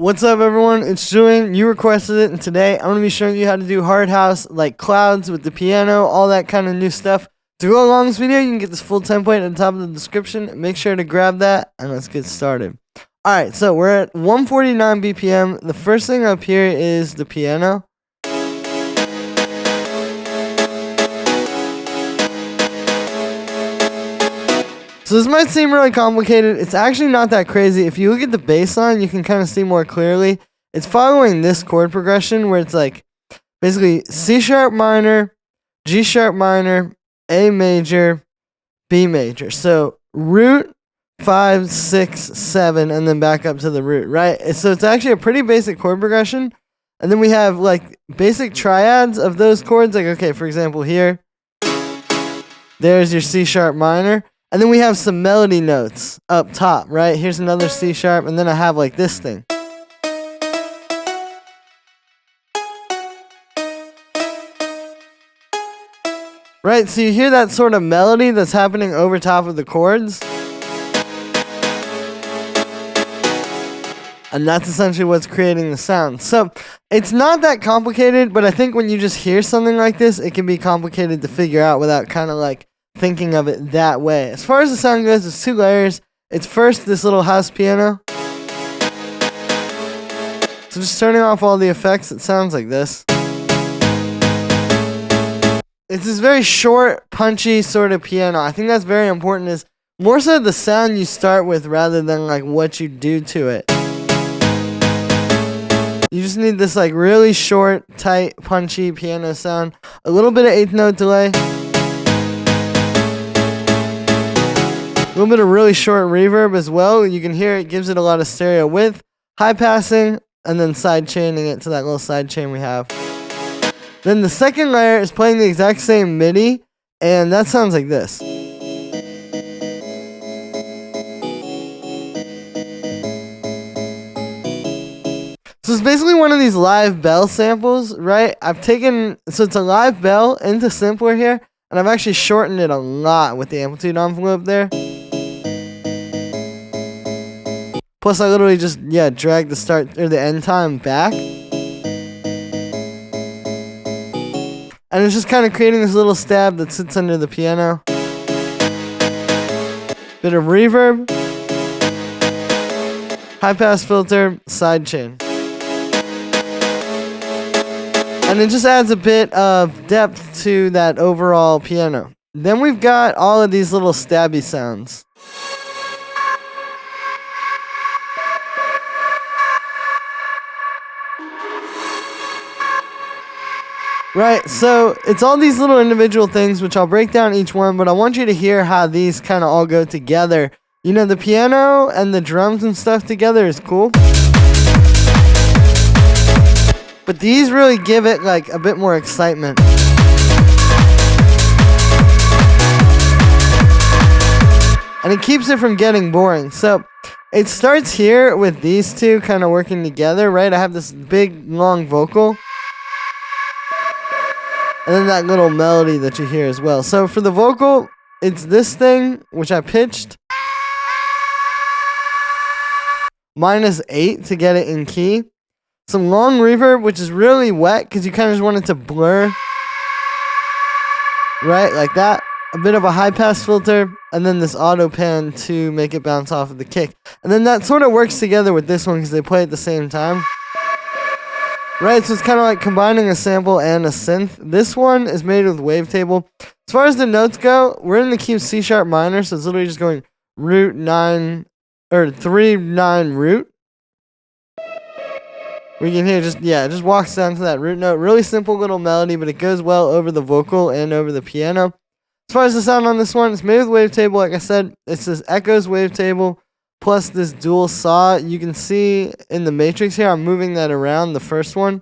What's up, everyone? It's Julian. You requested it, and today I'm going to be showing you how to do hard house, like clouds with the piano, all that kind of new stuff. To go along this video, you can get this full template at the top of the description. Make sure to grab that, and let's get started. Alright, so we're at 149 BPM. The first thing up here is the piano. So this might seem really complicated. It's actually not that crazy. If you look at the bass line, you can kind of see more clearly. It's following this chord progression where it's like basically C sharp minor, G sharp minor, A major, B major. So root, 5, 6, 7, and then back up to the root, right? So it's actually a pretty basic chord progression. And then we have like basic triads of those chords. Like, okay, for example, here, there's your C sharp minor. And then we have some melody notes up top, right? Here's another C sharp, and then I have like this thing. Right, so you hear that sort of melody that's happening over top of the chords. And that's essentially what's creating the sound. So it's not that complicated, but I think when you just hear something like this, it can be complicated to figure out without kind of like thinking of it that way. As far as the sound goes, it's 2 layers. It's first this little house piano. So just turning off all the effects, it sounds like this. It's this very short, punchy sort of piano. I think that's very important, is more so the sound you start with rather than like what you do to it. You just need this like really short, tight, punchy piano sound. A little bit of 8th note delay. A little bit of really short reverb as well. You can hear it gives it a lot of stereo width, high passing, and then side chaining it to that little side chain we have. Then the second layer is playing the exact same MIDI, and that sounds like this. So it's basically one of these live bell samples, right? So it's a live bell into simpler here, and I've actually shortened it a lot with the amplitude envelope there. Plus, I literally just, drag the start or the end time back. And it's just kind of creating this little stab that sits under the piano. Bit of reverb. High pass filter, sidechain. And it just adds a bit of depth to that overall piano. Then we've got all of these little stabby sounds. Right, so it's all these little individual things, which I'll break down each one, but I want you to hear how these kind of all go together. You know, the piano and the drums and stuff together is cool. But these really give it like a bit more excitement. And it keeps it from getting boring. So it starts here with these two kind of working together, right? I have this big, long vocal. And then that little melody that you hear as well. So for the vocal, it's this thing, which I pitched. -8 to get it in key. Some long reverb, which is really wet because you kind of just want it to blur. Right, like that. A bit of a high pass filter. And then this auto pan to make it bounce off of the kick. And then that sort of works together with this one because they play at the same time. Right, so it's kind of like combining a sample and a synth. This one is made with wavetable. As far as the notes go, we're in the key of C sharp minor, so it's literally just going root 9 or 3 9 root. We can hear it just walks down to that root note. Really simple little melody, but it goes well over the vocal and over the piano. As far as the sound on this one, it's made with wavetable. Like I said, it says Echoes wavetable. Plus this dual saw. You can see in the matrix here, I'm moving that around, the first one.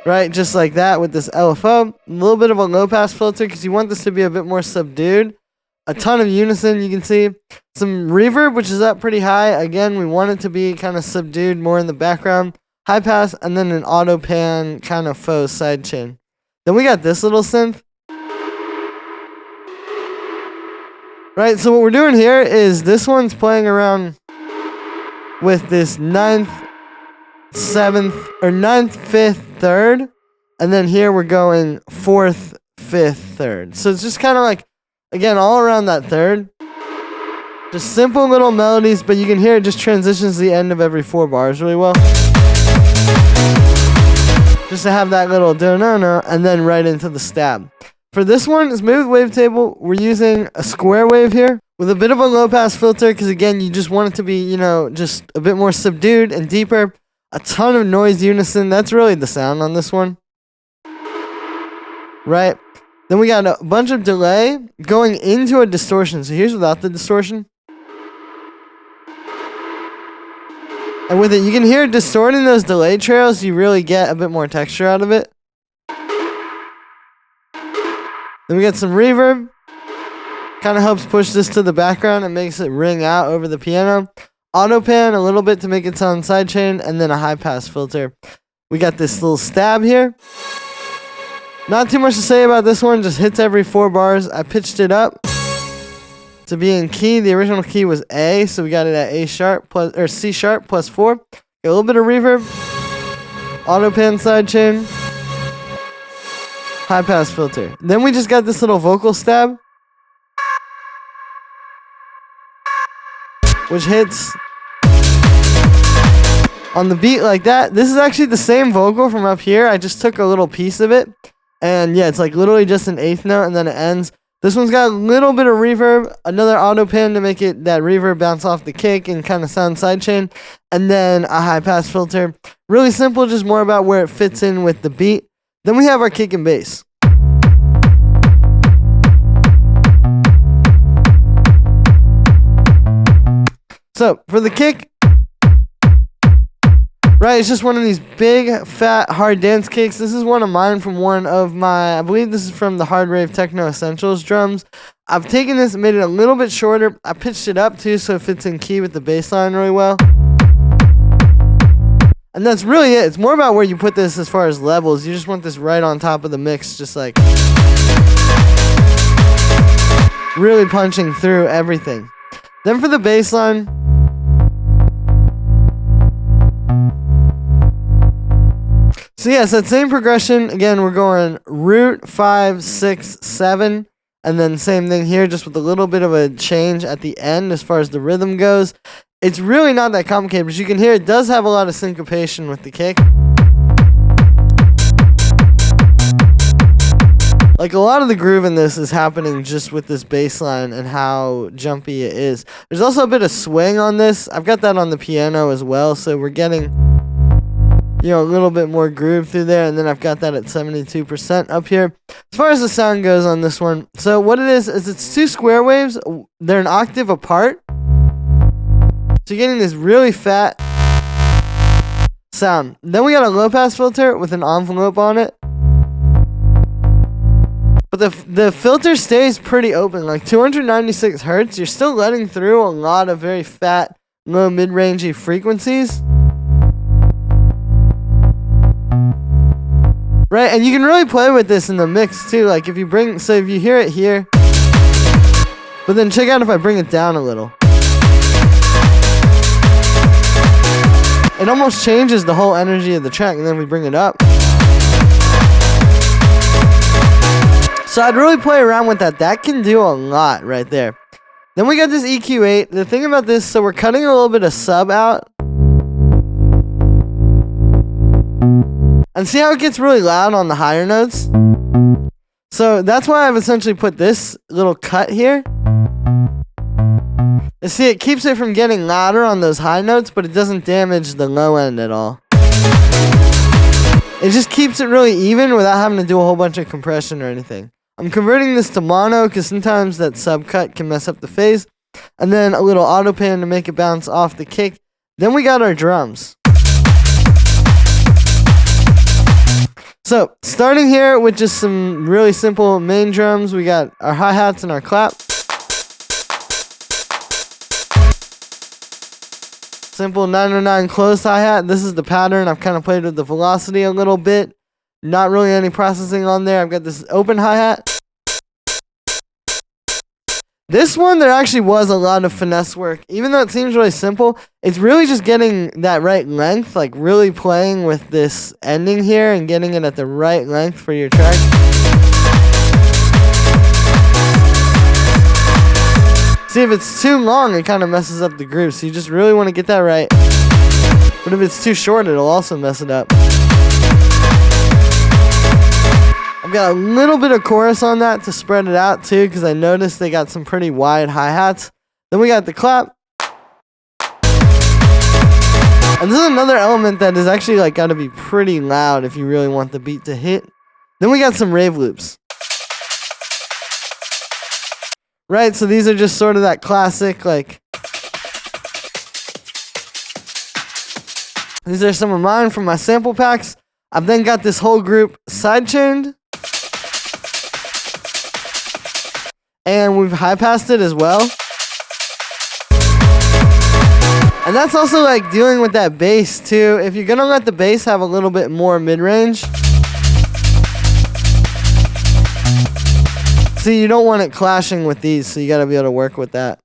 Right, just like that with this LFO. A little bit of a low pass filter because you want this to be a bit more subdued. A ton of unison, you can see. Some reverb, which is up pretty high. Again, we want it to be kind of subdued, more in the background. High pass, and then an auto pan kind of faux sidechain. Then we got this little synth. Right, so what we're doing here is this one's playing around with this 9th, 7th, or 9th, 5th, 3rd, and then here we're going 4th, 5th, 3rd. So it's just kind of like, again, all around that 3rd. Just simple little melodies, but you can hear it just transitions to the end of every 4 bars really well. Just to have that little do-no-no, and then right into the stab. For this one, Smooth Wavetable, we're using a square wave here with a bit of a low pass filter because, again, you just want it to be, you know, just a bit more subdued and deeper. A ton of noise unison. That's really the sound on this one. Right? Then we got a bunch of delay going into a distortion. So here's without the distortion. And with it, you can hear it distorting those delay trails. So you really get a bit more texture out of it. Then we got some reverb. Kind of helps push this to the background and makes it ring out over the piano. Auto pan a little bit to make it sound sidechain, and then a high pass filter. We got this little stab here. Not too much to say about this one, just hits every 4 bars. I pitched it up to be in key. The original key was A, so we got it at A sharp plus, or C sharp plus 4. Got a little bit of reverb. Auto pan sidechain. High pass filter. Then we just got this little vocal stab, which hits on the beat like that. This is actually the same vocal from up here. I just took a little piece of it. And yeah, it's like literally just an 8th note and then it ends. This one's got a little bit of reverb, another auto pan to make it that reverb bounce off the kick and kind of sound sidechain, and then a high pass filter. Really simple, just more about where it fits in with the beat. Then we have our kick and bass. So for the kick, right, it's just one of these big, fat, hard dance kicks. This is one of mine from one of my, I believe this is from the Hard Rave Techno Essentials drums. I've taken this and made it a little bit shorter. I pitched it up too so it fits in key with the bass line really well. And that's really it. It's more about where you put this as far as levels. You just want this right on top of the mix, just like really punching through everything. Then for the bass line, so yes, that same progression. Again, we're going root 5, 6, 7, and then same thing here, just with a little bit of a change at the end as far as the rhythm goes. It's really not that complicated, but you can hear it does have a lot of syncopation with the kick. Like a lot of the groove in this is happening just with this bass line and how jumpy it is. There's also a bit of swing on this. I've got that on the piano as well, so we're getting, you know, a little bit more groove through there, and then I've got that at 72% up here. As far as the sound goes on this one, so what it is it's 2 square waves. They're an octave apart. So you're getting this really fat sound. Then we got a low pass filter with an envelope on it. But the filter stays pretty open, like 296 hertz. You're still letting through a lot of very fat, low mid-rangey frequencies. Right, and you can really play with this in the mix too. Like if you bring, so if you hear it here, but then check out if I bring it down a little. It almost changes the whole energy of the track, and then we bring it up. So I'd really play around with that. That can do a lot right there. Then we got this EQ8. The thing about this, so we're cutting a little bit of sub out. And see how it gets really loud on the higher notes? So that's why I've essentially put this little cut here. And see, it keeps it from getting louder on those high notes, but it doesn't damage the low end at all. It just keeps it really even without having to do a whole bunch of compression or anything. I'm converting this to mono because sometimes that sub cut can mess up the phase. And then a little auto pan to make it bounce off the kick. Then we got our drums. So, starting here with just some really simple main drums, we got our hi-hats and our clap. Simple 909 closed hi-hat. This is the pattern. I've kind of played with the velocity a little bit. Not really any processing on there. I've got this open hi-hat. This one, there actually was a lot of finesse work. Even though it seems really simple, it's really just getting that right length, like really playing with this ending here and getting it at the right length for your track. See, if it's too long, it kind of messes up the groove, so you just really want to get that right. But if it's too short, it'll also mess it up. I've got a little bit of chorus on that to spread it out too, because I noticed they got some pretty wide hi-hats. Then we got the clap. And this is another element that is actually like got to be pretty loud if you really want the beat to hit. Then we got some rave loops. Right, so these are just sort of that classic, like, these are some of mine from my sample packs. I've then got this whole group sidechained. And we've high-passed it as well. And that's also like dealing with that bass too. If you're gonna let the bass have a little bit more mid-range, see, you don't want it clashing with these, so you gotta be able to work with that.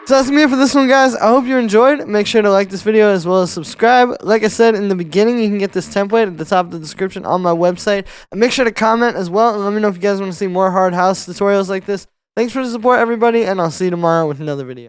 So that's me for this one, guys. I hope you enjoyed. Make sure to like this video as well as subscribe. Like I said in the beginning, you can get this template at the top of the description on my website. And make sure to comment as well and let me know if you guys want to see more hard house tutorials like this. Thanks for the support, everybody, and I'll see you tomorrow with another video.